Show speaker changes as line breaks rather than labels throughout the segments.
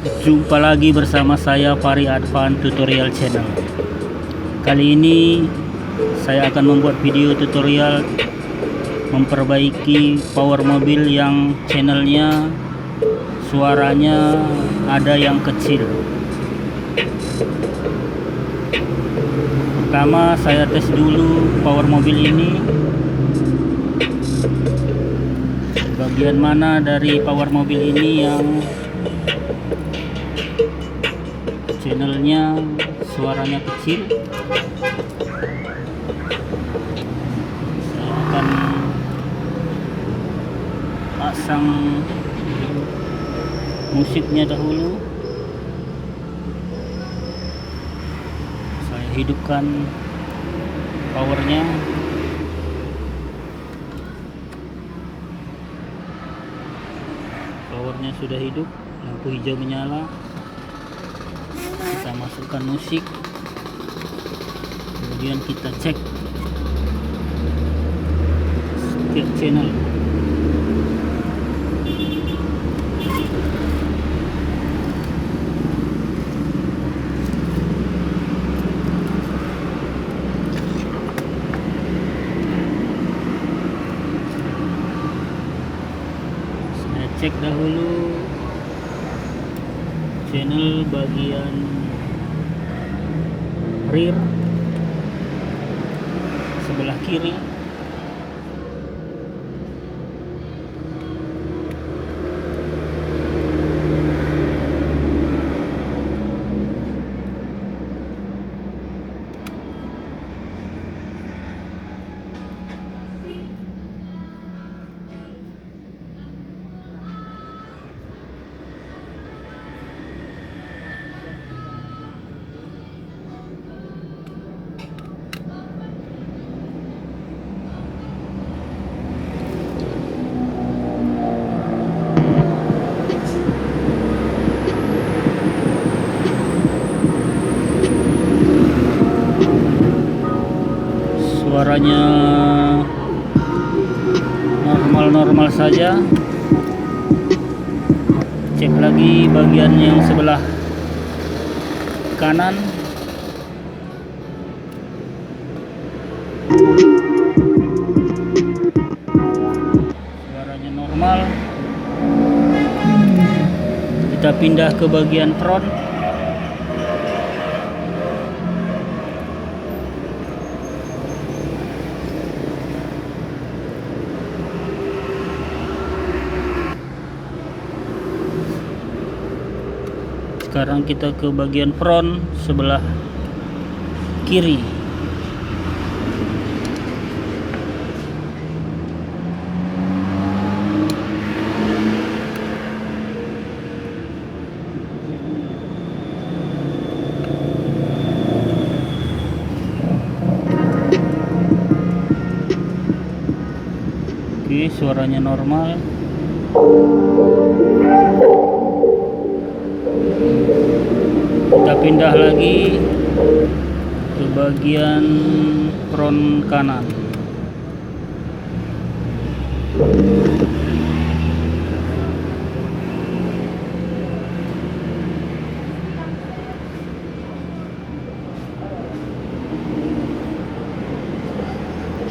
Jumpa lagi bersama saya Fahri Advan Tutorial Channel. Kali ini saya akan membuat video tutorial memperbaiki power mobil yang channelnya suaranya ada yang kecil. Pertama saya tes dulu power mobil ini, bagian mana dari power mobil ini yang channelnya suaranya kecil. Saya akan pasang musiknya dahulu. Saya hidupkan powernya. Powernya sudah hidup, lampu hijau menyala. Kita masukkan musik, kemudian kita cek setiap channel. Saya cek dahulu channel bagian rear sebelah kiri. Suaranya normal-normal saja. Cek lagi bagian yang sebelah kanan. Suaranya normal. Kita pindah ke bagian front. Sekarang kita ke bagian front sebelah kiri. Oke, suaranya normal. Kita pindah lagi ke bagian front kanan.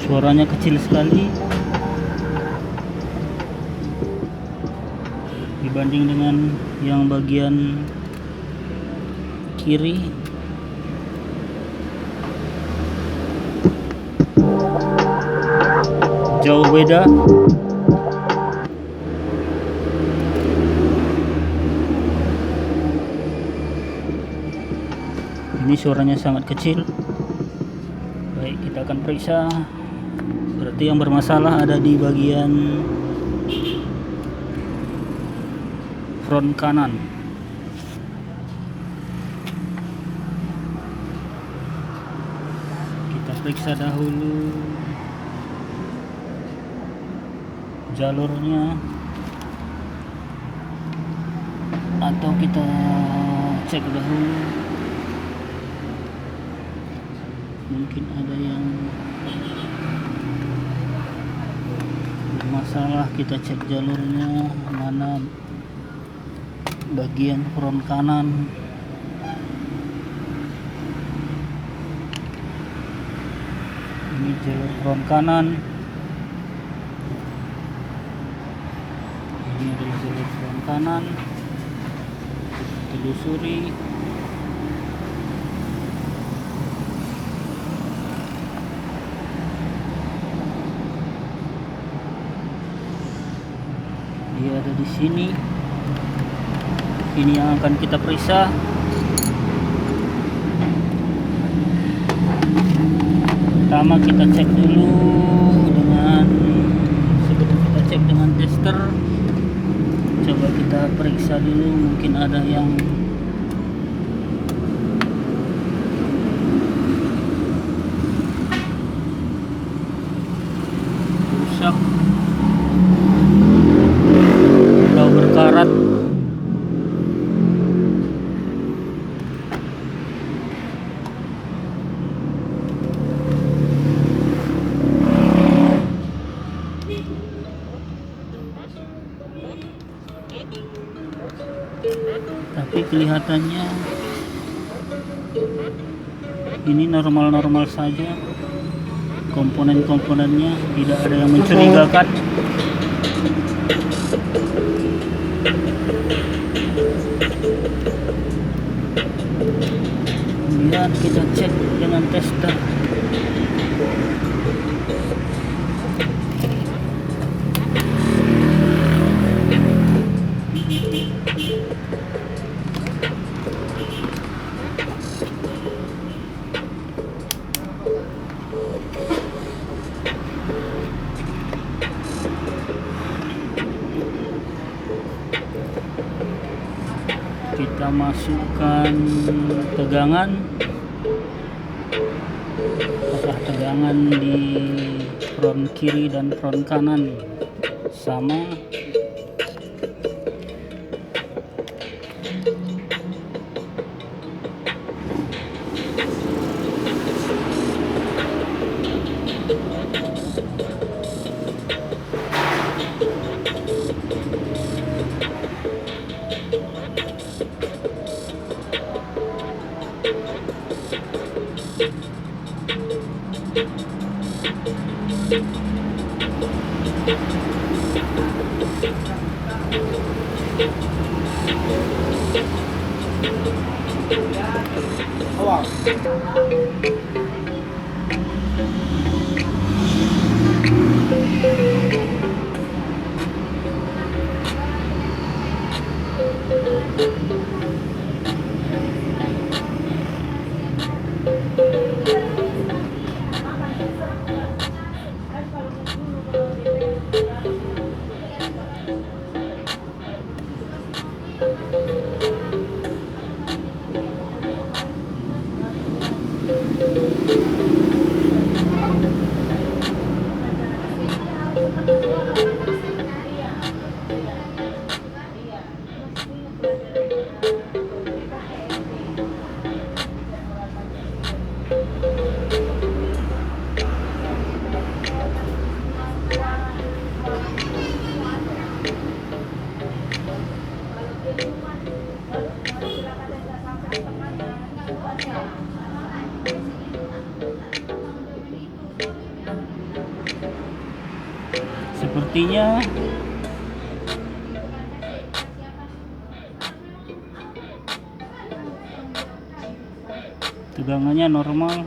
Suaranya kecil sekali dibanding dengan yang bagian kiri. Jauh beda. Ini suaranya sangat kecil. Baik, kita akan periksa. Berarti yang bermasalah ada di bagian front kanan. Kita periksa dahulu jalurnya, atau kita cek dahulu, mungkin ada yang bermasalah. Kita cek jalurnya mana bagian front kanan. Ini jalur front kanan. Ini adalah jalur front kanan. Telusuri. Dia ada di sini. Ini yang akan kita periksa. Pertama kita cek dulu sebelum kita cek dengan tester, coba kita periksa dulu, mungkin ada yang rusak atau berkarat. Tapi kelihatannya ini normal-normal saja, komponen-komponennya tidak ada yang mencurigakan. Kemudian kita cek dengan tester. Kita masukkan tegangan. Apakah tegangan di front kiri dan front kanan sama? Sepertinya tegangannya normal.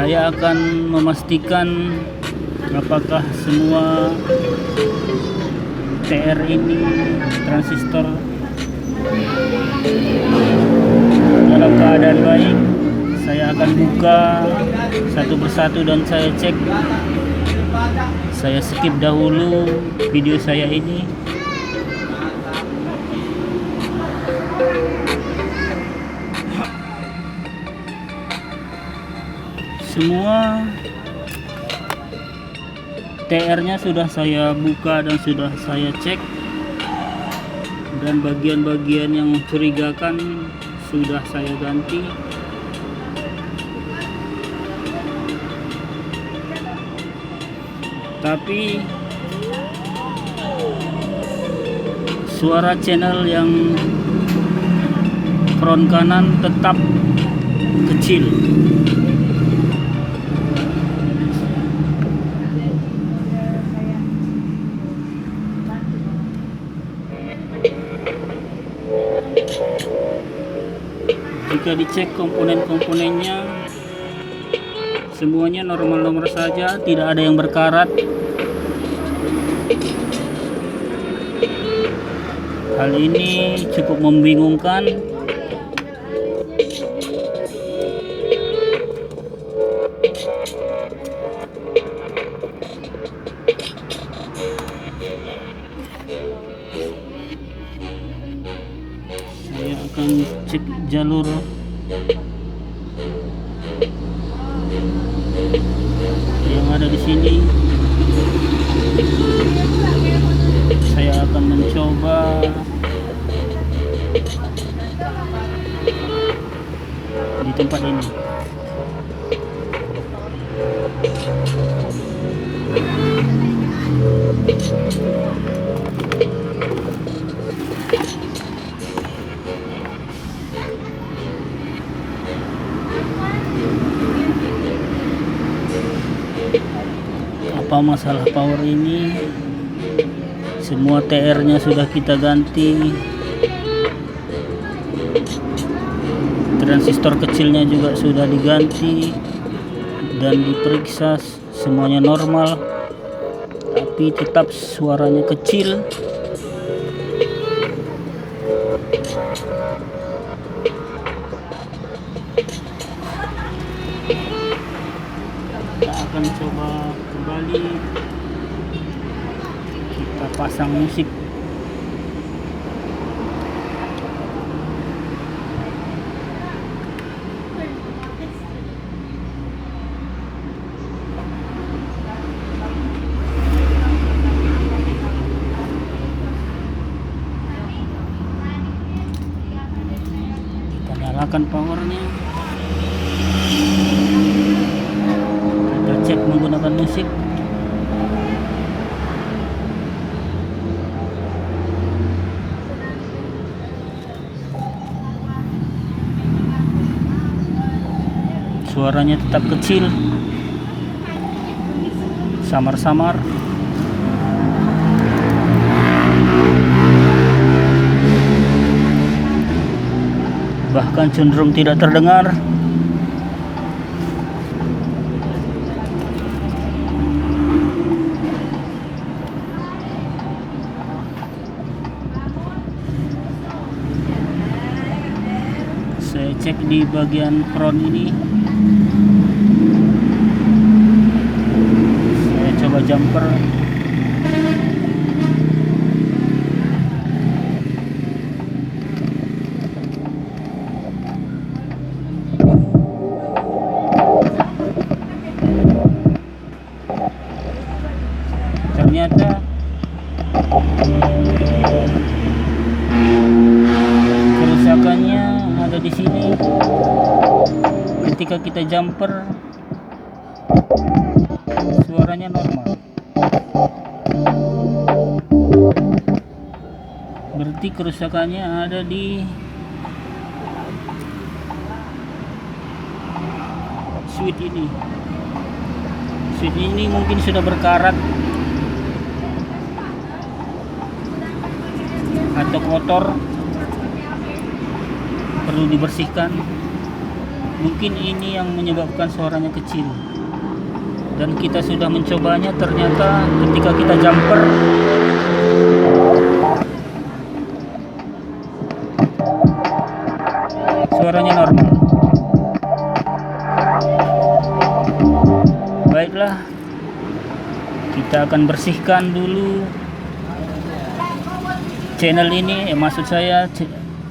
Saya akan memastikan apakah semua TR ini transistor dalam keadaan baik. Saya akan buka satu persatu dan saya cek Saya skip dahulu video saya ini. Semua TR-nya sudah saya buka dan sudah saya cek, dan bagian-bagian yang mencurigakan sudah saya ganti. Tapi suara channel yang front kanan tetap kecil. Jika dicek komponen-komponennya, semuanya normal-normal saja, tidak ada yang berkarat. Hal ini cukup membingungkan. Saya akan cek jalur yang ada di sini. Saya akan mencoba di tempat ini. Apa masalah power ini? Semua TR-nya sudah kita ganti. Transistor kecilnya juga sudah diganti dan diperiksa, semuanya normal, tapi tetap suaranya kecil. Kita akan coba kembali, kita pasang musik. Kita nyalakan powernya, kita cek menggunakan musik. Suaranya tetap kecil, samar-samar. Bahkan cenderung tidak terdengar. Saya cek di bagian front ini. Saya coba jumper. Ternyata kerusakannya ada di sini. Ketika kita jumper, suaranya normal. Berarti kerusakannya ada di switch ini. Switch ini mungkin sudah berkarat atau kotor, perlu dibersihkan. Mungkin ini yang menyebabkan suaranya kecil. Dan kita sudah mencobanya, ternyata ketika kita jumper, suaranya normal. Baiklah, Kita akan bersihkan dulu channel ini, maksud saya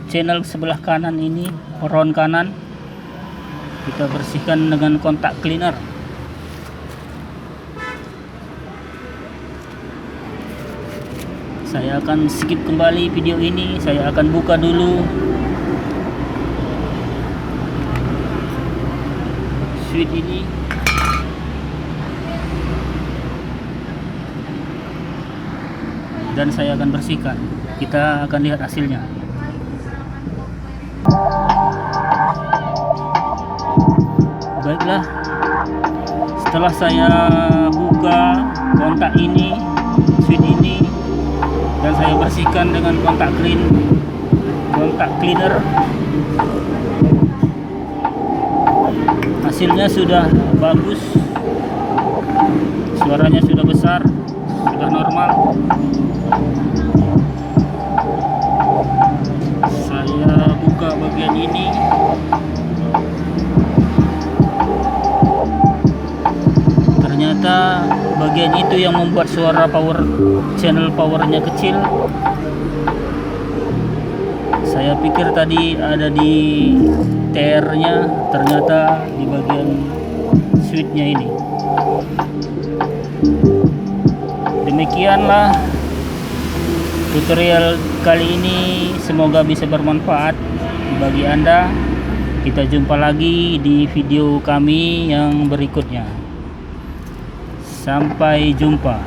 channel sebelah kanan ini, round kanan. Kita bersihkan dengan kontak cleaner. Saya akan skip kembali video ini. Saya akan buka dulu switch ini. Dan saya akan bersihkan. Kita akan lihat hasilnya. Baiklah, setelah saya buka kontak ini, switch ini, dan saya bersihkan dengan kontak cleaner, hasilnya sudah bagus, suaranya sudah besar, sudah normal. Saya buka bagian ini. Ternyata bagian itu yang membuat suara channel powernya kecil. Saya pikir tadi ada di TR nya, ternyata di bagian switchnya ini. Demikianlah tutorial kali ini, semoga bisa bermanfaat bagi Anda. Kita jumpa lagi di video kami yang berikutnya. Sampai jumpa.